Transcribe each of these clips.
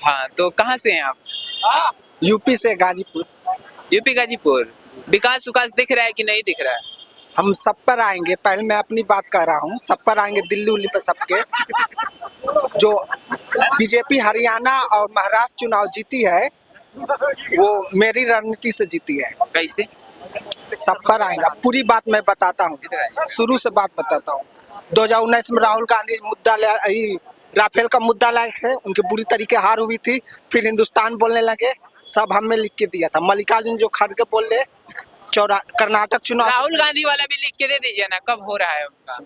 हाँ, तो कहाँ से हैं आप? यूपी से गाजीपुर। यूपी गाजीपुर। विकास विकास दिख रहा है कि नहीं दिख रहा है? हम सब पर आएंगे, पहले मैं अपनी बात कर रहा हूँ, सब पर आएंगे, दिल्ली उल्ली पे सबके। जो बीजेपी हरियाणा और महाराष्ट्र चुनाव जीती है वो मेरी रणनीति से जीती है। कैसे? सब पर आएगा, पूरी बात मैं बताता हूँ, शुरू से बात बताता हूँ। 2019 में राहुल गांधी राफेल का मुद्दा लाए थे, उनकी बुरी तरीके हार हुई थी, फिर हिंदुस्तान बोलने लगे, सब हमने लिख के दिया था। मल्लिकार्जुन जो खड़गे बोल रहे कर्नाटक चुनाव, राहुल गांधी वाला भी लिख के दे दीजिए ना, कब हो रहा है उनका?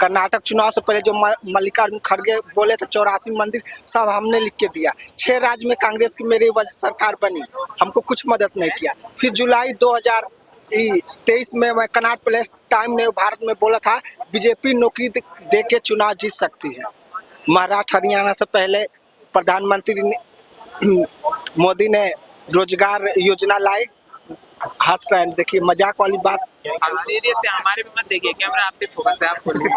कर्नाटक चुनाव से पहले जो मल्लिकार्जुन खड़गे बोले थे 84 मंदिर, सब हमने लिख के दिया। 6 राज्य में कांग्रेस की मेरी वजह सरकार बनी, हमको कुछ मदद नहीं किया। फिर जुलाई 2023 में मैं कनॉट प्लेस टाइम ने भारत में बोला था बीजेपी नौकरी दे के चुनाव जीत सकती है। महाराष्ट्र हरियाणा से पहले प्रधानमंत्री मोदी ने रोजगार योजना लाई। हंस रहे हैं, देखिए मजाक वाली बात। हम सीरियस है, हमारे पे मत देखिए, कैमरा आप पे फोकस है, आप बोलिए।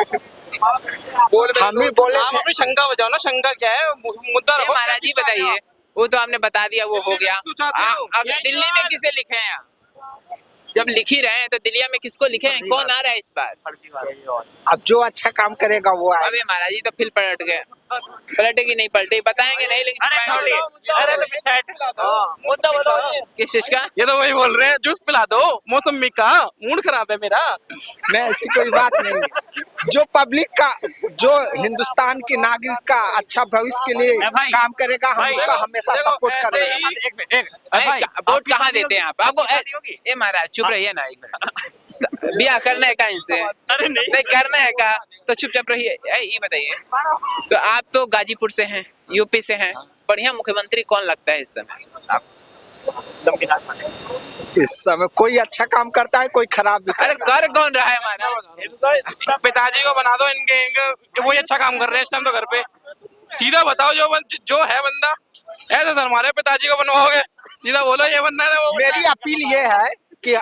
हम ही बोले आप अपनी शंका बजाओ ना, शंका क्या है, मुद्दा रखो। महाराज जी बताइए, वो तो आपने बता दिया, वो हो गया। अब दिल्ली में किसे लिखे हैं आप? जब लिख ही रहे हैं तो दिल्ली में किसको लिखे हैं? कौन आ रहा है इस बार? अब जो अच्छा काम करेगा वो आए। अबे महाराज जी तो फिर पलट गए, पलटे की नहीं पलटे, बताएंगे नहीं लेकिन मुद्दा बताओ। किस चीज का? ये तो वही बोल रहे हैं, जूस पिला दो, मौसमी का मूड खराब है मेरा। नहीं, ऐसी कोई बात नहीं। जो पब्लिक का, जो हिंदुस्तान के नागरिक का अच्छा भविष्य के लिए काम करेगा, हम उसका हमेशा सपोर्ट करेंगे। वोट कहाँ देते हैं आप? आपको ए महाराज चुप रहिए ना एक मिनट। ब्याह करना है का इनसे? अरे नहीं करना है का तो चुपचाप रहिए। ये बताइए, तो आप तो गाजीपुर से हैं, यूपी से हैं, बढ़िया मुख्यमंत्री कौन लगता है इस समय आप? इस समय कोई अच्छा काम करता है, कोई खराब भी अरे कर कौन रहा है महाराज? पिताजी को बना दो, इनके वही अच्छा काम कर रहे हैं इस टाइम तो घर पे। सीधा बताओ जो है बंदा, ऐसे सर हमारे पिताजी को बनवाओगे? सीधा बोलो ये बंदा है वो। मेरी अपील ये है कि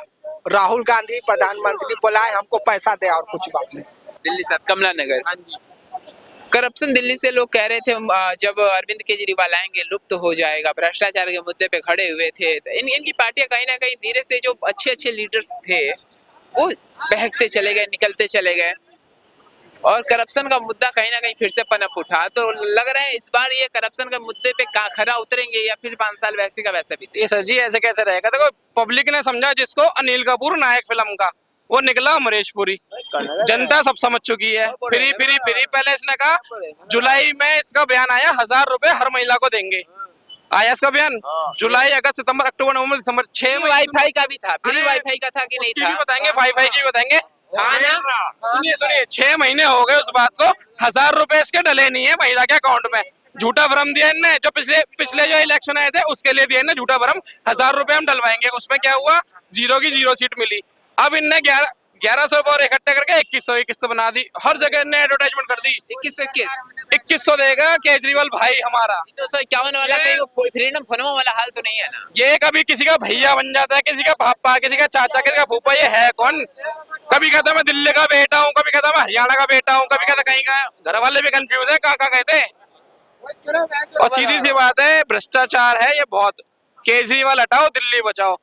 राहुल गांधी प्रधानमंत्री बुलाए, हमको पैसा दे और कुछ बात नहीं। दिल्ली साहब कमला नगर करप्शन दिल्ली से लोग कह रहे थे जब अरविंद केजरीवाल आएंगे लुप्त हो जाएगा, भ्रष्टाचार के मुद्दे पे खड़े हुए थे। इनकी पार्टियां कहीं ना कहीं धीरे से जो अच्छे अच्छे लीडर्स थे वो बहकते चले गए, निकलते चले गए, और करप्शन का मुद्दा कहीं ना कहीं फिर से पनप उठा। तो लग रहा है इस बार ये करप्शन के मुद्दे पे खरा उतरेंगे या फिर 5 साल वैसे का वैसा भी? ये सर जी ऐसे कैसे रहेगा? देखो पब्लिक ने समझा जिसको अनिल कपूर नायक फिल्म का, वो निकला अमरीश पुरी। जनता सब समझ चुकी है। फ्री फ्री फ्री, पहले इसने कहा जुलाई में इसका बयान आया 1000 रुपए हर महिला को देंगे, आया इसका बयान। जुलाई, अगस्त, सितंबर, अक्टूबर, नवंबर, दिसंबर 6 वाईफाई का भी था, फ्री वाईफाई का था कि नहीं था? बताएंगे, वाईफाई की बताएंगे। सुनिए 6 महीने हो गए उस बात को, 1000 रुपए इसके डले नहीं है महिला के अकाउंट में। झूठा भरम दिया इनने, जो पिछले जो इलेक्शन आए थे उसके लिए दिया इनने झूठा भरम, 1000 रुपए हम डलवाएंगे। उसमें क्या हुआ? 0 की 0 सीट मिली। अब इनने 1100 और इकट्ठे करके 2100 बना दी, हर जगह इनने एडवर्टाइजमेंट कर दी। 2100 देगा केजरीवाल भाई हमारा। 251 वाला कहीं फ्रीडम फोनमा वाला हाल तो नहीं है ना? ये कभी किसी का भैया बन जाता है, किसी का पापा, किसी का चाचा, किसी का फूफा, ये है कौन? कभी कहता मैं दिल्ली का बेटा हूँ, कभी कहता मैं हरियाणा का बेटा हूँ, कभी कहता कहीं का। घर वाले भी कंफ्यूज है कहाँ कहते हैं। और सीधी सी बात है, भ्रष्टाचार है ये बहुत। केजरीवाल हटाओ, दिल्ली बचाओ।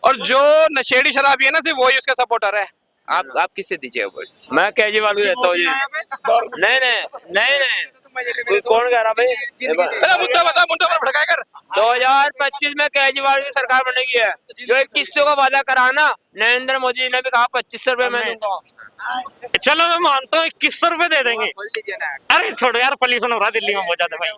और जो नशेड़ी शराबी है ना, सिर्फ वही उसके सपोर्टर है। आप किससे दीजिए वोट? मैं केजरीवाल को देता हूँ जी। नहीं कौन कह रहा भाई? मुद्दा बता, मुद्दा पर भड़काया कर। 2025 में केजरीवाल की सरकार बनेगी है। जो 2100 का वादा करा ना नरेंद्र मोदी ने भी कहा 2500 रुपए मैं दूंगा। चलो मैं मानता हूँ 2100 रुपए दे देंगे। अरे छोड़ो यार, पॉल्यूशन हो रहा दिल्ली में बहुत ज्यादा भाई।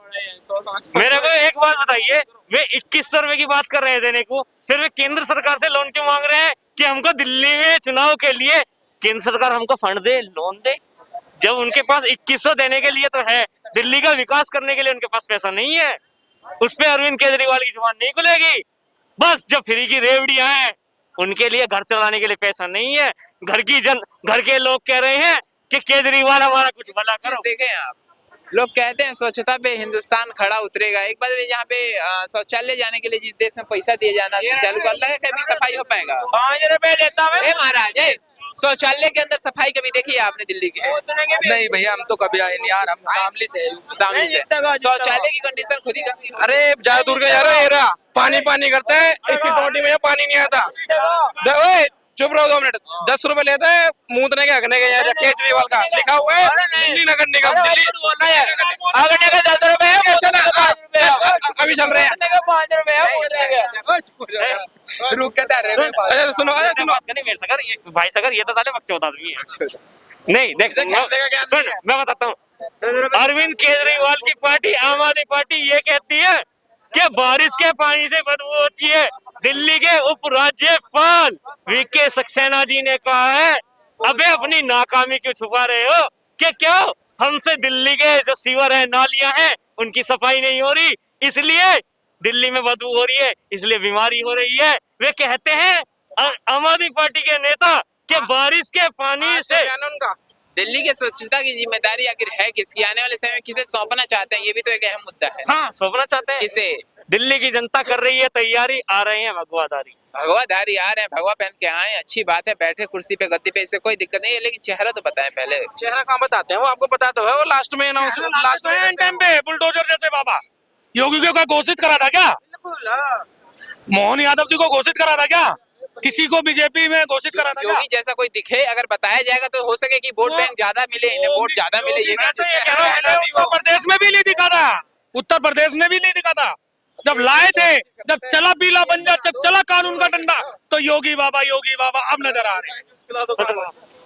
मेरे को एक बात बताइए, वे 2100 रुपए की बात कर रहे हैं देने को, फिर वे केंद्र सरकार से लोन क्यों मांग रहे हैं कि हमको दिल्ली में चुनाव के लिए केंद्र सरकार हमको फंड दे, लोन दे? जब उनके पास 2100 देने के लिए तो है, दिल्ली का विकास करने के लिए उनके पास पैसा नहीं है। उस पे अरविंद केजरीवाल की जुबान नहीं खुलेगी। बस जब फ्री की रेवड़ियां हैं, उनके लिए घर चलाने के लिए पैसा नहीं है। घर के लोग कह रहे हैं कि केजरीवाल हमारा कुछ भला करो। देखें आप, लोग कहते हैं स्वच्छता पे हिंदुस्तान खड़ा उतरेगा। एक बार यहाँ पे शौचालय जाने के लिए जिस देश में पैसा दिए जाना चालू कर लगा, कभी सफाई हो पाएगा? 5 रुपए देता है महाराज शौचालय के अंदर सफाई कभी देखी है आपने दिल्ली के? नहीं भैया, हम तो कभी आए नहीं यार, हम शामली से हैं। सामने से शौचालय की कंडीशन खुद ही करती है। अरे ज्यादा दूर का यार, ये रहा पानी पानी करते हैं, इसकी टोटी में पानी नहीं आता। ओए चुप रहो 2 मिनट। 10 रुपए लेता है मूतने के हगने के यार, केजरीवाल का लिखा हुआ है दिल्ली नगर निगम। दिल्ली आगने का 10 रुपए है, अभी चल रहे हैं। 5 रुपए है। रुक के अच्छा सुनो, मेरे सगर ये भाई सगर ये तो साले बकचोद आदमी है। नहीं देख सुन, मैं बताता हूँ। अरविंद केजरीवाल की पार्टी आम आदमी पार्टी ये कहती है कि बारिश के पानी से बदबू होती है। दिल्ली के उपराज्यपाल वीके सक्सेना जी ने कहा है, अबे अपनी नाकामी क्यों छुपा रहे हो कि क्या हमसे दिल्ली के जो सीवर है, नालियां हैं, उनकी सफाई नहीं हो रही, इसलिए दिल्ली में बदबू हो रही है, इसलिए बीमारी हो रही है। वे कहते हैं आम आदमी पार्टी के नेता कि बारिश के पानी से उनका दिल्ली के स्वच्छता की जिम्मेदारी आखिर है किसकी? आने वाले समय में किसे सौंपना चाहते हैं? ये भी तो एक अहम मुद्दा है। हाँ सौंपना चाहते हैं। किसे? दिल्ली की जनता कर रही है तैयारी, आ रहे हैं भगवाधारी। भगवाधारी आ रहे हैं, भगवा पहन के आए, अच्छी बात है, बैठे कुर्सी पे गद्दी पे, इससे कोई दिक्कत नहीं है, लेकिन चेहरा तो बताएं पहले। चेहरा कहाँ बताते हैं? वो आपको पता तो है, वो लास्ट में अनाउंसमेंट लास्ट में टाइम पे बुलडोजर जैसे बाबा योगी को घोषित करा था क्या? मोहन यादव जी को घोषित करा था क्या? किसी को बीजेपी में घोषित करा था क्या? योगी जैसा कोई दिखे अगर बताया जाएगा तो हो सके कि वोट बैंक ज्यादा मिले, इन्हें वोट ज्यादा मिले। ये मैं तो ये कह रहा हूं, उत्तर प्रदेश में भी नहीं दिखा था, उत्तर प्रदेश में भी नहीं दिखा था। जब लाए थे, जब चला पीला पंजा, जब चला कानून का डंडा, तो योगी बाबा अब नजर आ रहे हैं।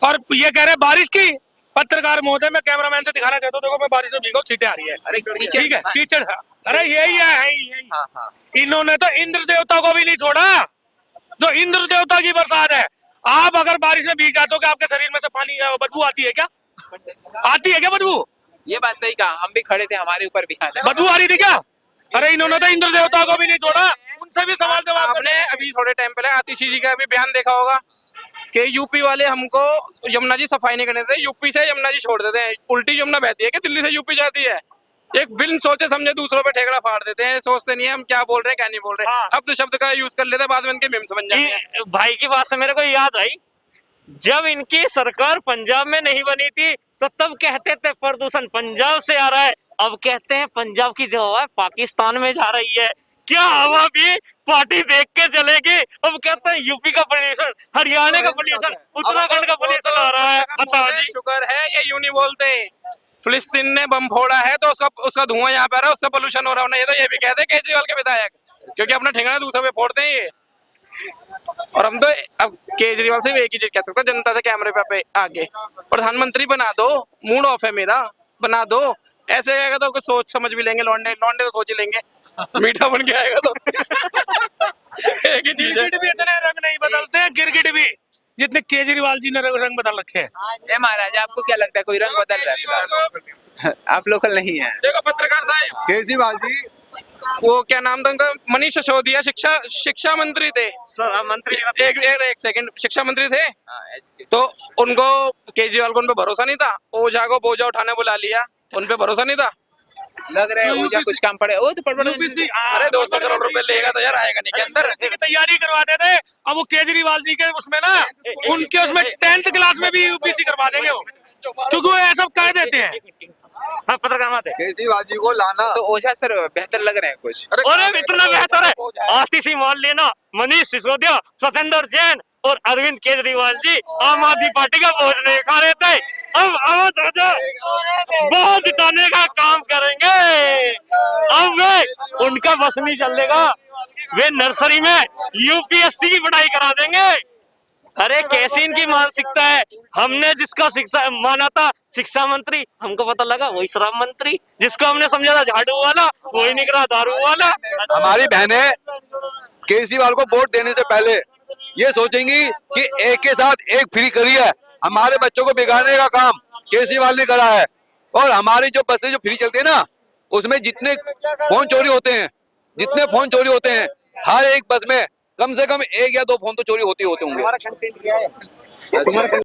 और ये कह रहे बारिश की, पत्रकार महोदय मैं कैमरामैन से दिखाना चाहता हूँ, देखो मैं बारिश में भीगा, छींटे आ रही है। अरे ठीक है, कीचड़। अरे यही है। हाँ, हाँ। इन्होंने तो इंद्र देवता को भी नहीं छोड़ा, जो इंद्र देवता की बरसात है। आप अगर बारिश में भीग जाते हो, क्या आपके शरीर में से पानी बदबू आती है क्या? आती है क्या बदबू? ये बात सही कहा, हम भी खड़े थे, हमारे ऊपर भी आया। बदबू आ रही थी क्या? अरे इन्होंने तो इंद्र देवता को भी नहीं छोड़ा, उनसे भी सवाल जवाब। आपने अभी थोड़े टाइम पहले आतिशी जी का भी बयान देखा होगा कि यूपी वाले हमको यमुना जी सफाई नहीं करने देते, यूपी से यमुना जी छोड़ देते हैं। उल्टी यमुना बहती है कि दिल्ली से यूपी जाती है। एक बिन सोचे समझे दूसरों पे ठेकड़ा फाड़ देते हैं, सोचते नहीं है हम क्या बोल रहे हैं क्या नहीं बोल रहे। हाँ। अब तो शब्द का यूज कर लेते हैं, बाद में इनके मीम्स बन जाते हैं। भाई की बात से मेरे को याद आई, जब इनकी सरकार पंजाब में नहीं बनी थी तो तब कहते थे प्रदूषण पंजाब से आ रहा है, अब कहते हैं पंजाब की जो हवा है पाकिस्तान में जा रही है। क्या हवा भी पार्टी देख के चलेगी? अब कहते हैं यूपी का पोल्यूशन, हरियाणा का पोल्यूशन, उत्तराखंड का पोल्यूशन आ रहा है। बताओ जी, शुक्र है ये यूं नहीं बोलते फिलिस्तीन ने बम फोड़ा है तो उसका धुआं यहाँ पे आ रहा है, उससे पोल्यूशन हो रहा है। ये तो ये भी कहते हैं केजरीवाल के विधायक, क्योंकि अपना ठिकाना दूसरे पे फोड़ते हैं ये। और हम तो अब केजरीवाल से एक ही चीज कह सकते हैं, जनता से कैमरे पे आगे प्रधानमंत्री बना दो, मूड ऑफ है मेरा, बना दो। ऐसे आएगा तो कुछ सोच समझ भी लेंगे, लौंडे तो सोच ही लेंगे, मीठा बन के आएगा तो एक ही चीज है। गिरगिट भी इतने रंग नहीं बदलते हैं, गिरगिट भी जितने केजरीवाल जी ने रंग बदल रखे हैं। ए महाराज, आपको क्या लगता है कोई रंग बदल रहा है? आप लोकल नहीं है। देखो पत्रकार साहब केजरीवाल जी, वो क्या नाम था उनका, मनीष सिसोदिया शिक्षा मंत्री थे। सर मंत्री एक सेकंड, शिक्षा मंत्री थे। तो उनको केजरीवाल को उन पे भरोसा नहीं था, ओझा को बोझा उठाने बुला लिया, उन पे भरोसा नहीं था। लग रहा है मुझे कुछ काम पड़े, वो तो अरे 200 करोड़ रुपए लेगा तो यार आएगा नहीं के अंदर तैयारी करवाते थे। अब वो केजरीवाल जी के उसमें ना, उनके उसमें 10th क्लास में भी यूपीसी करवा देंगे वो, क्योंकि वो ऐसा कह देते हैं। हाँ पत्रकार केजरीवाल जी को लाना। तो ओझा सर बेहतर लग रहे हैं कुछ? अरे इतना बेहतर है, आतिशी मान लेना, मनीष सिसोदिया, सत्येंद्र जैन और अरविंद केजरीवाल जी आम आदमी पार्टी का बोझ नहीं खा रहे थे, अब बोझ उठाने का काम करेंगे। अब वे उनका बस नहीं चलेगा, वे नर्सरी में यूपीएससी की पढ़ाई करा देंगे। अरे कैसी इनकी मानसिकता है? हमने जिसका शिक्षा माना था शिक्षा मंत्री, हमको पता लगा वही शराब मंत्री। जिसको हमने समझा था झाड़ू वाला, वही निकला दारू वाला। हमारी बहनें केजरीवाल को वोट देने से पहले ये सोचेंगी कि एक के साथ एक फ्री करी है, हमारे बच्चों को बिगाड़ने का काम केजरीवाल ने करा है। और हमारी जो बसें जो फ्री चलती है ना, उसमें जितने फोन चोरी होते हैं, हर एक बस में कम से कम 1 या 2 फोन तो चोरी होते होंगे।